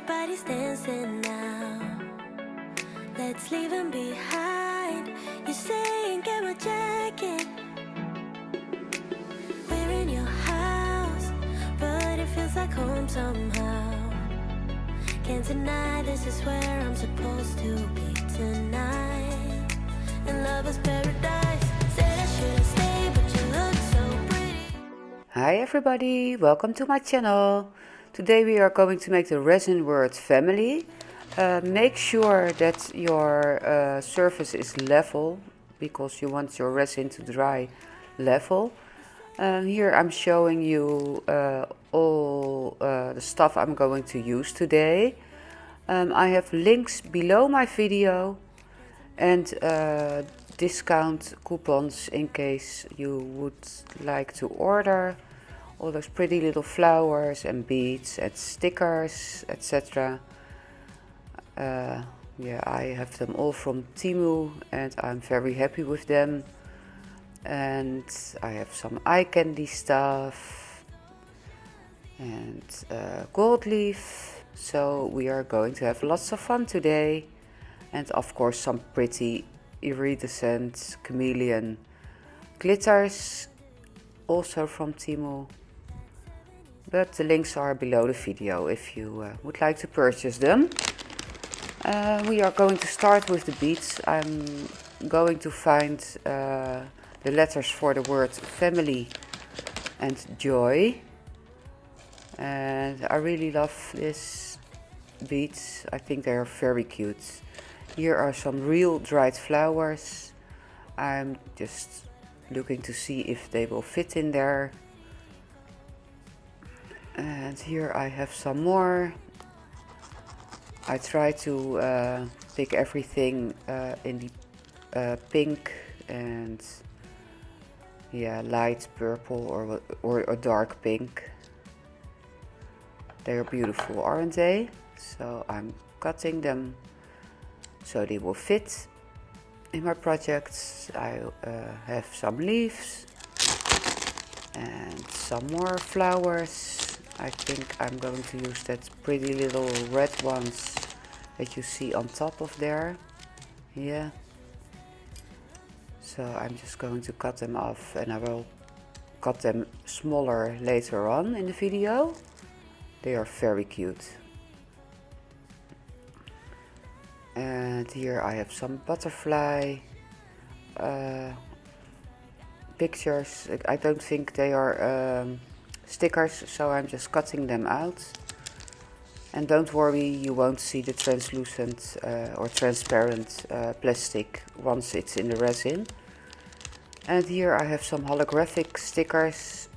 Everybody's dancing now. Let's leave them behind. You're saying get my jacket. We're in your house, but it feels like home somehow. Can't deny this is where I'm supposed to be tonight. And love is paradise. Said I shouldn't stay, but you look so pretty. Hi everybody, welcome to my channel. Today we are going to make the resin word family. Make sure that your surface is level, because you want your resin to dry level. Here I'm showing you all the stuff I'm going to use today. I have links below my video and discount coupons in case you would like to order all those pretty little flowers and beads and stickers, etc. Yeah, I have them all from Temu and I'm very happy with them. And I have some eye candy stuff and gold leaf. So we are going to have lots of fun today. And of course some pretty iridescent chameleon glitters, also from Temu. But the links are below the video if you would like to purchase them. We are going to start with the beads. I'm going to find the letters for the word family and joy. And I really love these beads. I think they are very cute. Here are some real dried flowers. I'm just looking to see if they will fit in there. And here I have some more. I try to pick everything in the pink and yeah, light purple or a dark pink. They are beautiful, aren't they? So I'm cutting them so they will fit in my projects. I have some leaves and some more flowers. I think I'm going to use that pretty little red ones that you see on top of there. Yeah. So I'm just going to cut them off and I will cut them smaller later on in the video. They are very cute. And here I have some butterfly pictures. I don't think they are stickers, so I'm just cutting them out. And don't worry, you won't see the translucent or transparent plastic once it's in the resin. And here I have some holographic stickers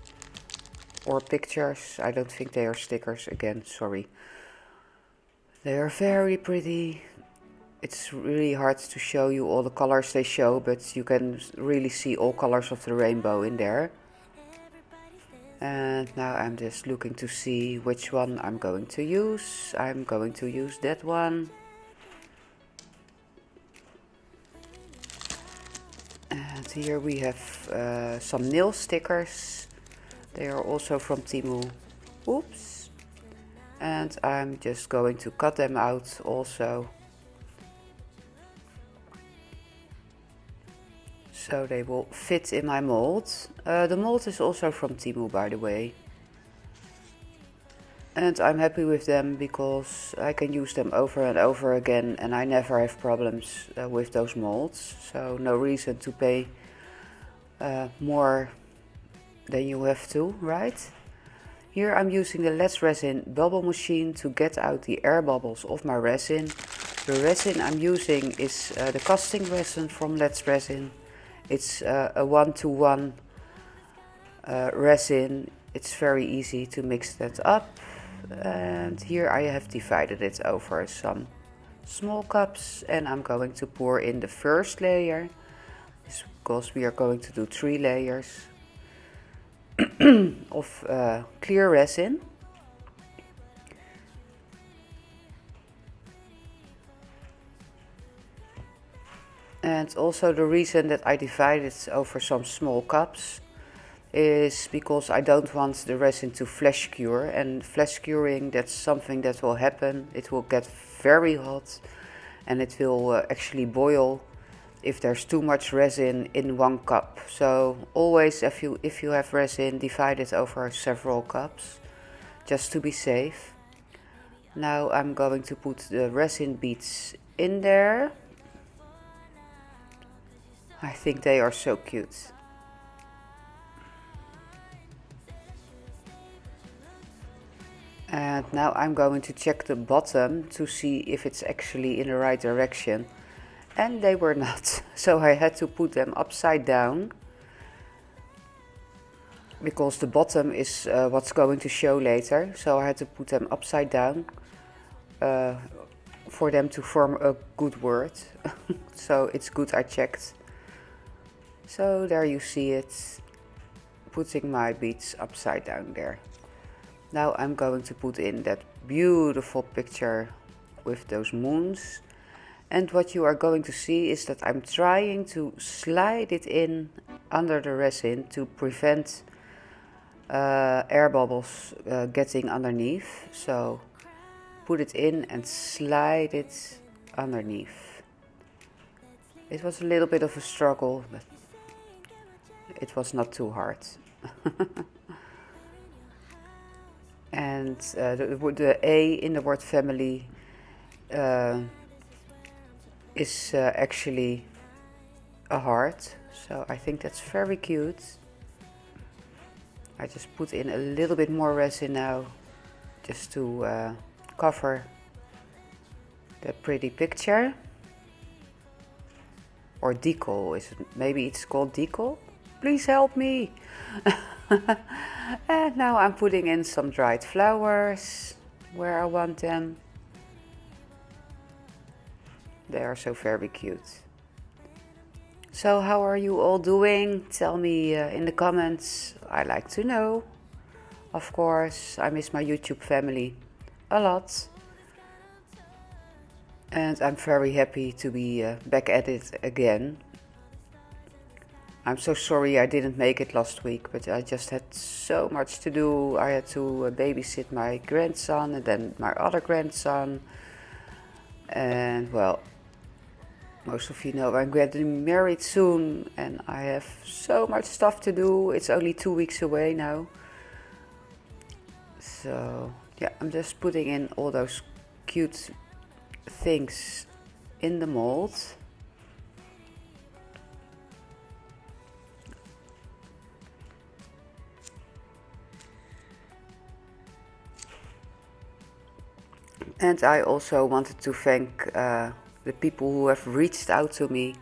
or pictures. I don't think they are stickers again, sorry. They are very pretty. It's really hard to show you all the colors they show, but you can really see all colors of the rainbow in there. And now I'm just looking to see which one I'm going to use. I'm going to use that one. And here we have some nail stickers. They are also from Temu. Oops. And I'm just going to cut them out also, so they will fit in my mold. The mold is also from Temu, by the way. And I'm happy with them because I can use them over and over again and I never have problems with those molds. So no reason to pay more than you have to, right? Here I'm using the Let's Resin bubble machine to get out the air bubbles of my resin. The resin I'm using is the casting resin from Let's Resin. It's a 1-to-1 resin. It's very easy to mix that up. And here I have divided it over some small cups and I'm going to pour in the first layer, because we are going to do 3 layers of clear resin. And also the reason that I divide it over some small cups is because I don't want the resin to flash cure, and flash curing, that's something that will happen. It will get very hot and it will actually boil if there's too much resin in one cup. So always if you have resin, divide it over several cups just to be safe. Now I'm going to put the resin beads in there. I think they are so cute. And now I'm going to check the bottom to see if it's actually in the right direction. And they were not. So I had to put them upside down. Because the bottom is what's going to show later. So I had to put them upside down. For them to form a good word. So it's good I checked. So there you see it. Putting my beads upside down there. Now I'm going to put in that beautiful picture with those moons. And what you are going to see is that I'm trying to slide it in under the resin to prevent air bubbles getting underneath. So put it in and slide it underneath. It was a little bit of a struggle, but it was not too hard. And the A in the word family is actually a heart, so I think that's very cute. I just put in a little bit more resin now, just to cover the pretty picture. Or decal, is it? Maybe it's called decal? Please help me! And now I'm putting in some dried flowers where I want them. They are so very cute. So how are you all doing? Tell me in the comments. I like to know. Of course, I miss my YouTube family a lot. And I'm very happy to be back at it again. I'm so sorry I didn't make it last week, but I just had so much to do. I had to babysit my grandson and then my other grandson. And well, most of you know I'm getting married soon and I have so much stuff to do. It's only 2 weeks away now. So yeah, I'm just putting in all those cute things in the mold. And I also wanted to thank the people who have reached out to me,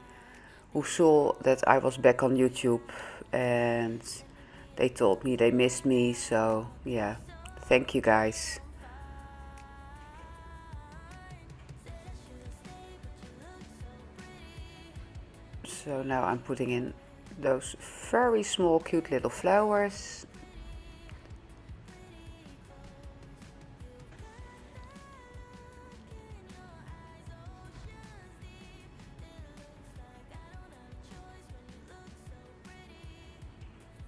who saw that I was back on YouTube and they told me they missed me. So yeah, thank you guys. So now I'm putting in those very small cute little flowers.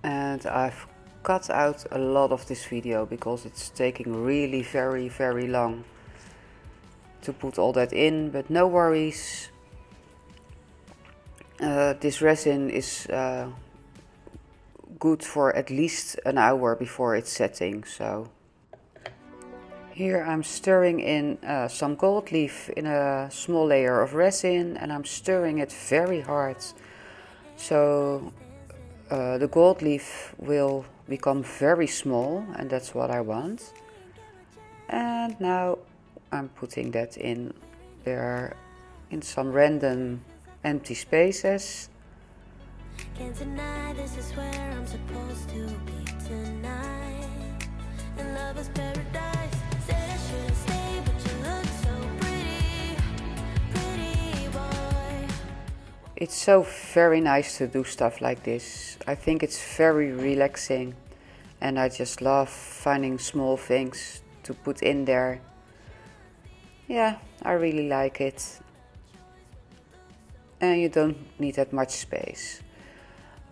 And I've cut out a lot of this video because it's taking really very long to put all that in, but no worries. This resin is good for at least an hour before it's setting. So here I'm stirring in some gold leaf in a small layer of resin, and I'm stirring it very hard. So the gold leaf will become very small, and that's what I want. And now I'm putting that in there in some random empty spaces. Can't deny this is where I'm supposed to be tonight. And love is paradise. Said I shouldn't stay, but you look so pretty, pretty boy. It's so very nice to do stuff like this. I think it's very relaxing, and I just love finding small things to put in there. Yeah, I really like it. And you don't need that much space.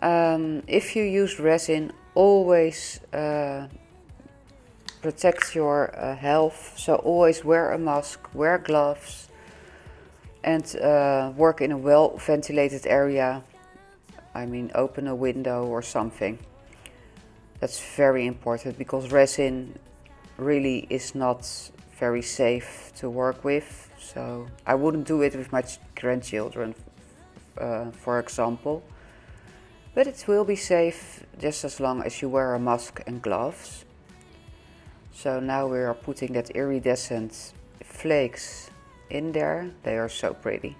If you use resin always protect your health. So always wear a mask, wear gloves, and work in a well ventilated area. I mean, open a window or something. That's very important because resin really is not very safe to work with. So I wouldn't do it with my grandchildren, for example. But it will be safe just as long as you wear a mask and gloves. So now we are putting that iridescent flakes in there. They are so pretty.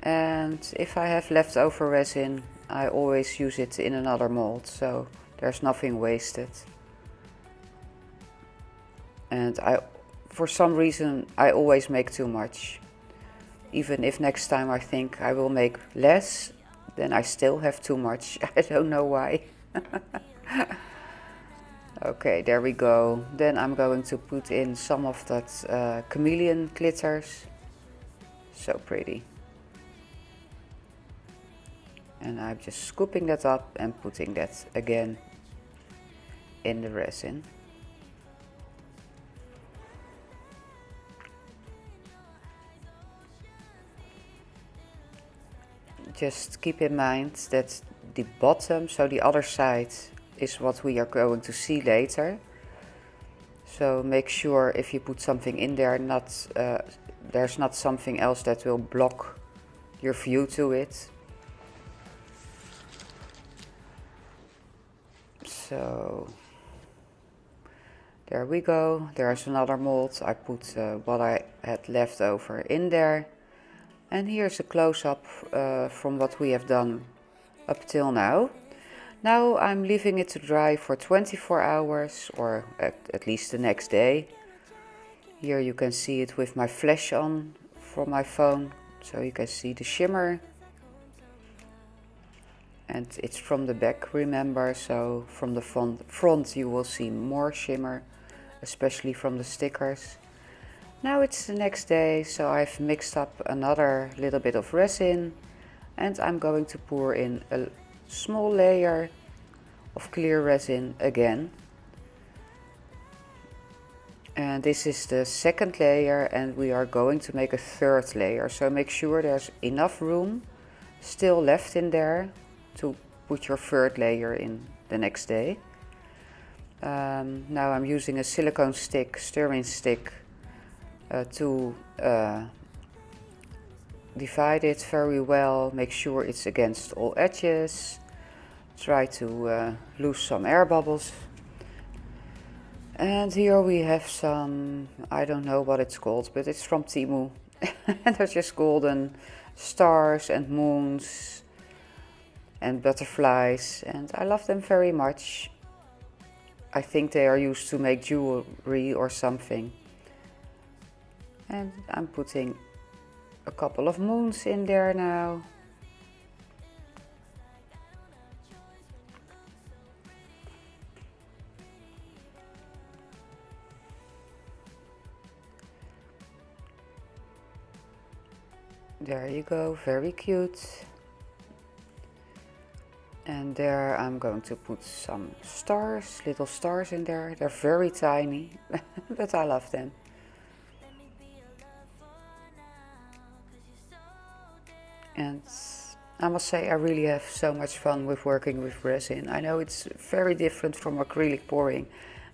And if I have leftover resin, I always use it in another mold, so there's nothing wasted. And for some reason, I always make too much. Even if next time I think I will make less, then I still have too much. I don't know why. Okay, there we go. Then I'm going to put in some of that chameleon glitters. So pretty. And I'm just scooping that up and putting that again in the resin. Just keep in mind that the bottom, so the other side, is what we are going to see later. So make sure if you put something in there, there's not something else that will block your view to it. So there we go. There's another mold. I put what I had left over in there. And here's a close-up from what we have done up till now. Now I'm leaving it to dry for 24 hours or at least the next day. Here you can see it with my flash on from my phone. So you can see the shimmer. And it's from the back, remember, so from the front you will see more shimmer, especially from the stickers. Now it's the next day, so I've mixed up another little bit of resin and I'm going to pour in a small layer of clear resin again. And this is the second layer and we are going to make a third layer, so make sure there's enough room still left in there to put your third layer in the next day. Now I'm using a silicone stick, stirring stick, to divide it very well. Make sure it's against all edges. Try to lose some air bubbles. And here we have some, I don't know what it's called, but it's from Temu. And they're just golden stars and moons and butterflies, and I love them very much. I think they are used to make jewelry or something. And I'm putting a couple of moons in there now. There you go, very cute. And there I'm going to put some stars, little stars in there. They're very tiny, but I love them. And I must say I really have so much fun with working with resin. I know it's very different from acrylic pouring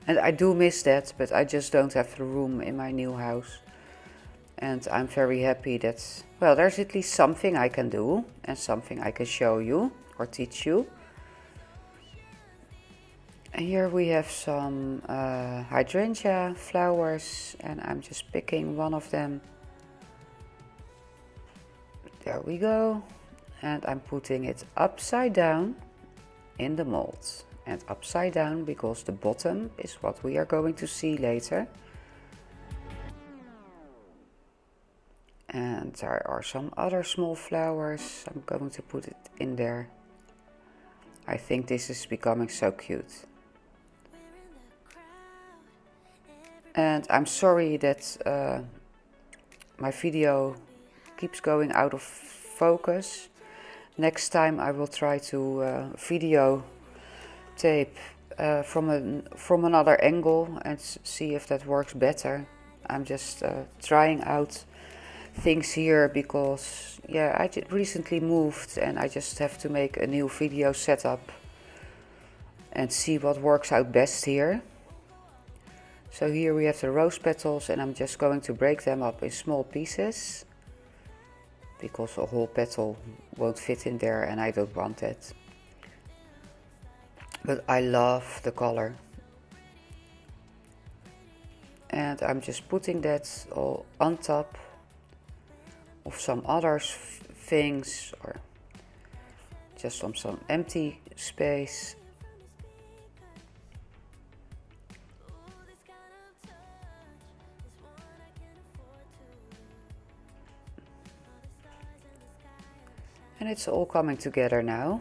and I do miss that, but I just don't have the room in my new house. And I'm very happy that, well, there's at least something I can do and something I can show you or teach you. And here we have some hydrangea flowers and I'm just picking one of them. There we go. And I'm putting it upside down in the mold. And upside down because the bottom is what we are going to see later. And there are some other small flowers. I'm going to put it in there. I think this is becoming so cute. And I'm sorry that my video keeps going out of focus. Next time I will try to video tape from another angle and see if that works better. I'm just trying out things here because I recently moved and I just have to make a new video setup and see what works out best here. So here we have the rose petals and I'm just going to break them up in small pieces because a whole petal won't fit in there and I don't want that. But I love the color. And I'm just putting that all on top of some other things or just on some empty space. And it's all coming together now.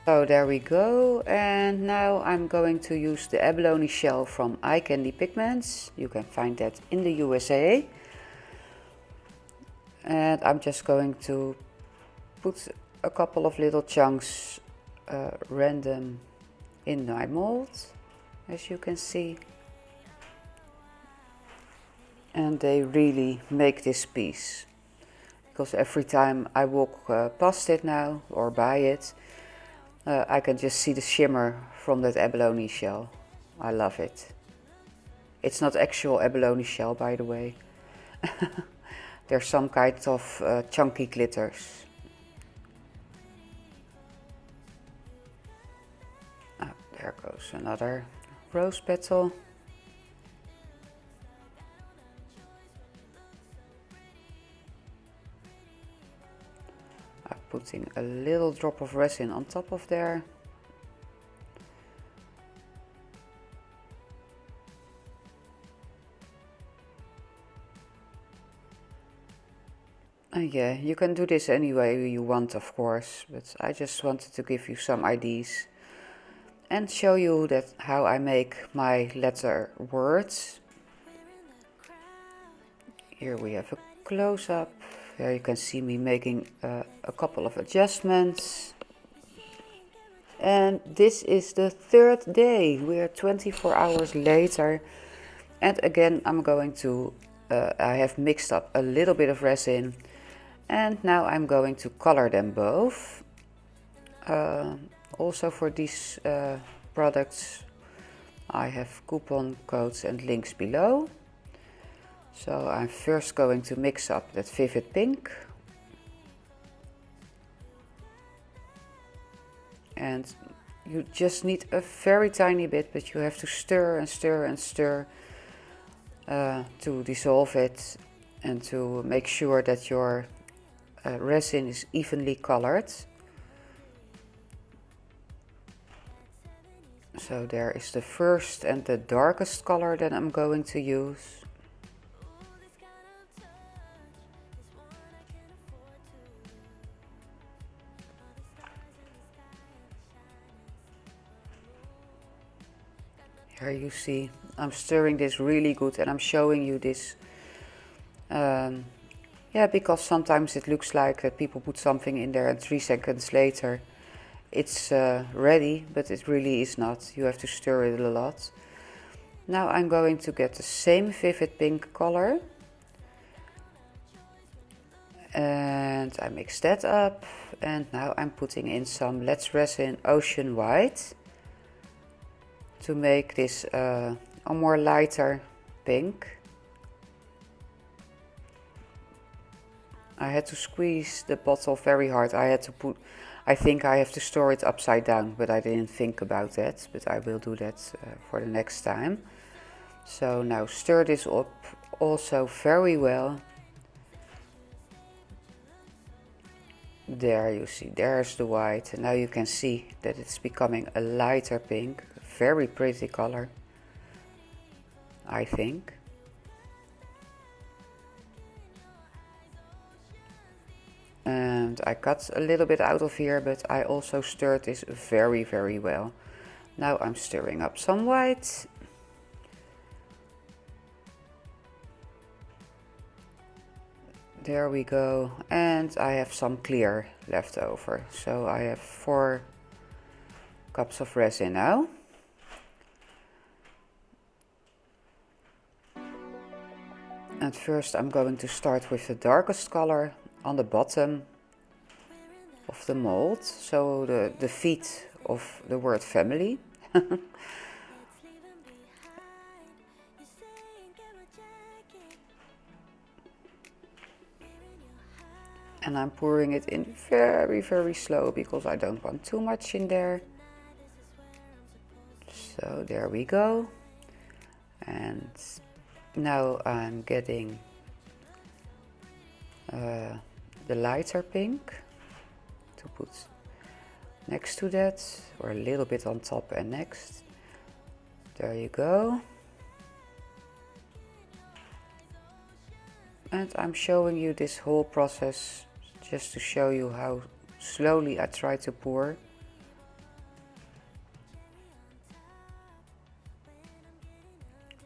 So there we go, and now I'm going to use the abalone shell from Eye Candy Pigments. You can find that in the USA. And I'm just going to put a couple of little chunks random in my mold, as you can see. And they really make this piece. Because every time I walk past it now or by it, I can just see the shimmer from that abalone shell. I love it. It's not actual abalone shell, by the way. There's some kind of chunky glitters. There goes another rose petal. I'm putting a little drop of resin on top of there. Yeah, you can do this any way you want, of course, but I just wanted to give you some ideas and show you that how I make my letter words. Here we have a close-up. Here you can see me making a couple of adjustments. And this is the third day. We are 24 hours later. And again, I'm going to, I have mixed up a little bit of resin. And now I'm going to color them both. Also for these products, I have coupon codes and links below. So I'm first going to mix up that vivid pink. And you just need a very tiny bit, but you have to stir and stir and stir to dissolve it and to make sure that your resin is evenly colored. So there is the first and the darkest color that I'm going to use. Here you see I'm stirring this really good and I'm showing you this because sometimes it looks like that people put something in there and 3 seconds later it's ready, but it really is not. You have to stir it a lot. Now I'm going to get the same vivid pink color and I mix that up, and now I'm putting in some Let's Resin Ocean White to make this a more lighter pink. I had to squeeze the bottle very hard. I think I have to store it upside down, but I didn't think about that, but I will do that for the next time. So now stir this up also very well. There you see, there's the white, and now you can see that it's becoming a lighter pink. Very pretty color, I think. And I cut a little bit out of here, but I also stirred this very, very well. Now I'm stirring up some white. There we go. And I have some clear left over. So I have 4 cups of resin now. And first I'm going to start with the darkest color on the bottom of the mold, so the feet of the word family. And I'm pouring it in very, very slow because I don't want too much in there. So there we go. And now I'm getting the lighter pink to put next to that, or a little bit on top and next. There you go. And I'm showing you this whole process just to show you how slowly I try to pour.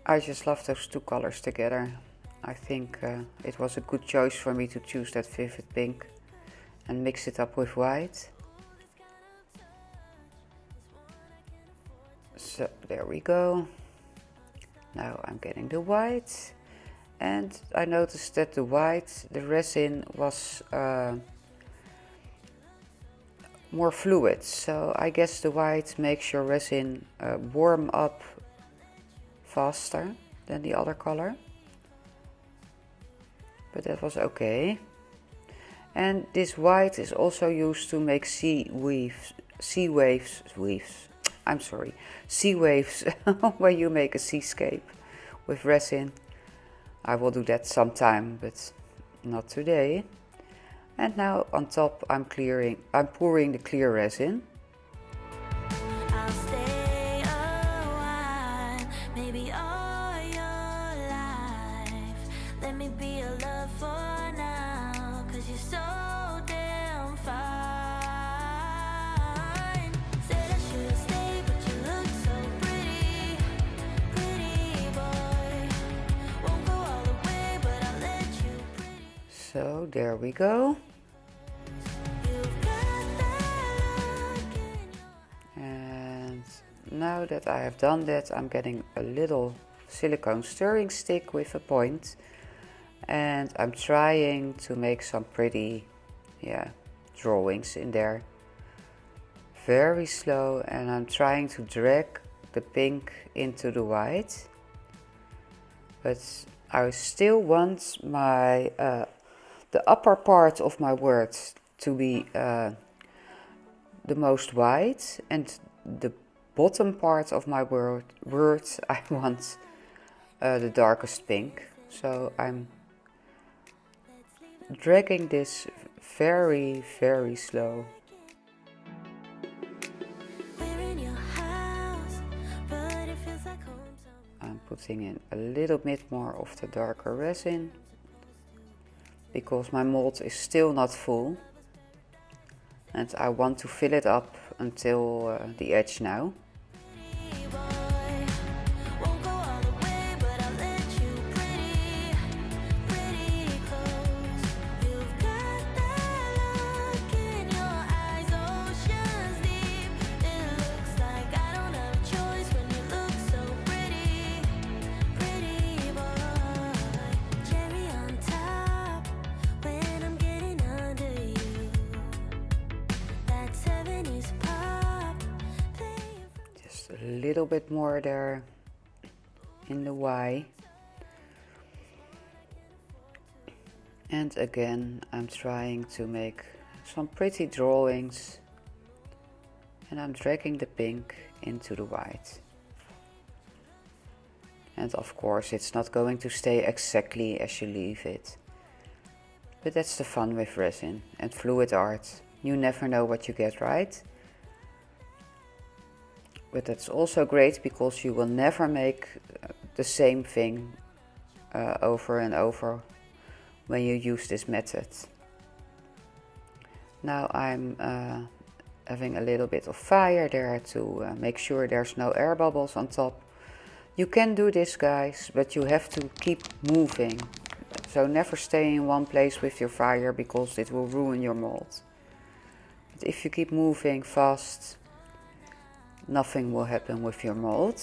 I just love those 2 colors together. I think it was a good choice for me to choose that vivid pink and mix it up with white. So there we go. Now I'm getting the white, and I noticed that the resin was more fluid. So I guess the white makes your resin warm up faster than the other color. But that was okay. And this white is also used to make sea waves when you make a seascape with resin. I will do that sometime, but not today. And now on top I'm pouring the clear resin. I'll stay a while, maybe all your life. Let me be your love for now, 'cause you're so damn fine. Said I should stay, but you look so pretty, pretty boy. Won't go all the way, but I'll let you pretty. So there we go. You've got that look in your And now that I have done that, I'm getting a little silicone stirring stick with a point, and I'm trying to make some pretty drawings in there. Very slow, and I'm trying to drag the pink into the white, but I still want my the upper part of my words to be the most white, and the bottom part of my words I want the darkest pink. So I'm dragging this very, very slow. We're in your house, but it feels like home somewhere. I'm putting in a little bit more of the darker resin because my mold is still not full, and I want to fill it up until the edge now. Pretty boy, won't go all the way, but I'll let you pretty, pretty close. You've got that look in your eyes, oceans deep. It looks like I don't have a choice when you look so pretty, pretty boy. Cherry on top when I'm getting under you. That 70s pop playing. Just a little bit more there in the Y. And again, I'm trying to make some pretty drawings, and I'm dragging the pink into the white. And of course, it's not going to stay exactly as you leave it. But that's the fun with resin and fluid art. You never know what you get, right? But that's also great because you will never make the same thing over and over when you use this method. Now I'm having a little bit of fire there to make sure there's no air bubbles on top. You can do this, guys, but you have to keep moving. So never stay in one place with your fire because it will ruin your mold. But if you keep moving fast, nothing will happen with your mold.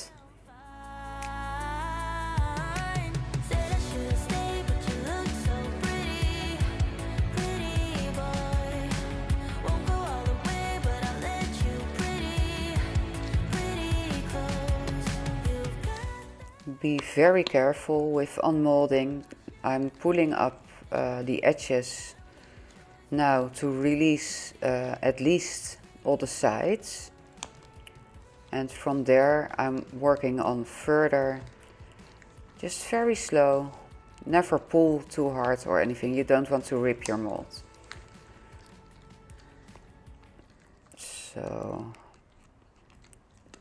Be very careful with unmolding. I'm pulling up the edges now to release at least all the sides, and from there I'm working on further, just very slow. Never pull too hard or anything, you don't want to rip your mold. So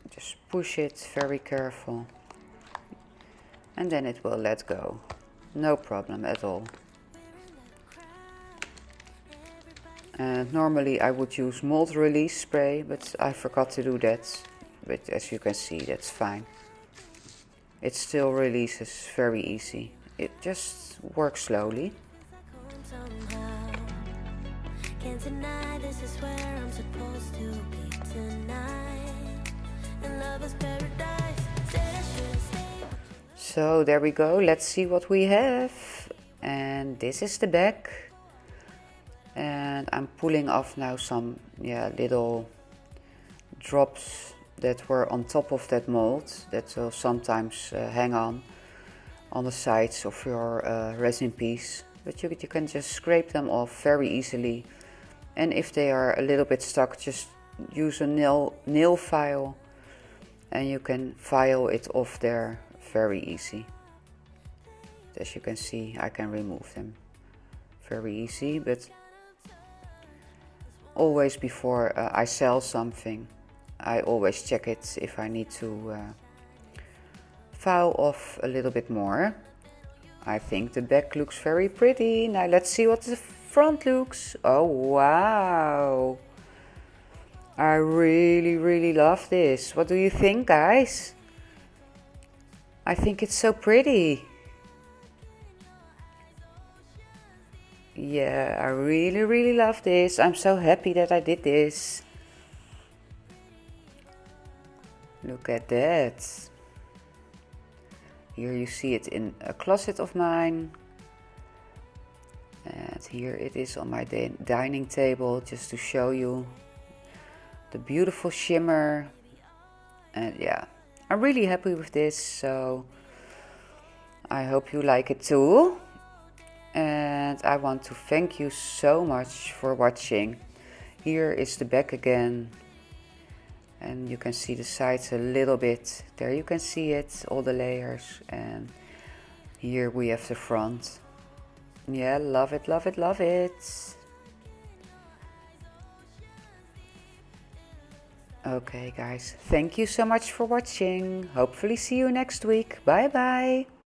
just push it, very careful, and then it will let go. No problem at all. And normally I would use mold release spray, but I forgot to do that. But as you can see, that's fine. It still releases very easy. It just works slowly. Can't deny this is where I'm supposed to be tonight. And love is paradise. So there we go. Let's see what we have. And this is the back. And I'm pulling off now some little drops that were on top of that mold that will sometimes hang on the sides of your resin piece. But you can just scrape them off very easily. And if they are a little bit stuck, just use a nail file and you can file it off there very easy. As you can see, I can remove them very easy, but always before I sell something, I always check it if I need to file off a little bit more. I think the back looks very pretty. Now let's see what the front looks. Oh wow! I really love this. What do you think, guys? I think it's so pretty. Yeah, I really love this. I'm so happy that I did this. Look at that. Here you see it in a closet of mine. And here it is on my dining table, just to show you the beautiful shimmer. And yeah, I'm really happy with this. So I hope you like it too. And I want to thank you so much for watching. Here is the back again. And you can see the sides a little bit. There you can see it, all the layers. And here we have the front. Yeah, love it. Okay guys, thank you so much for watching. Hopefully see you next week. Bye bye.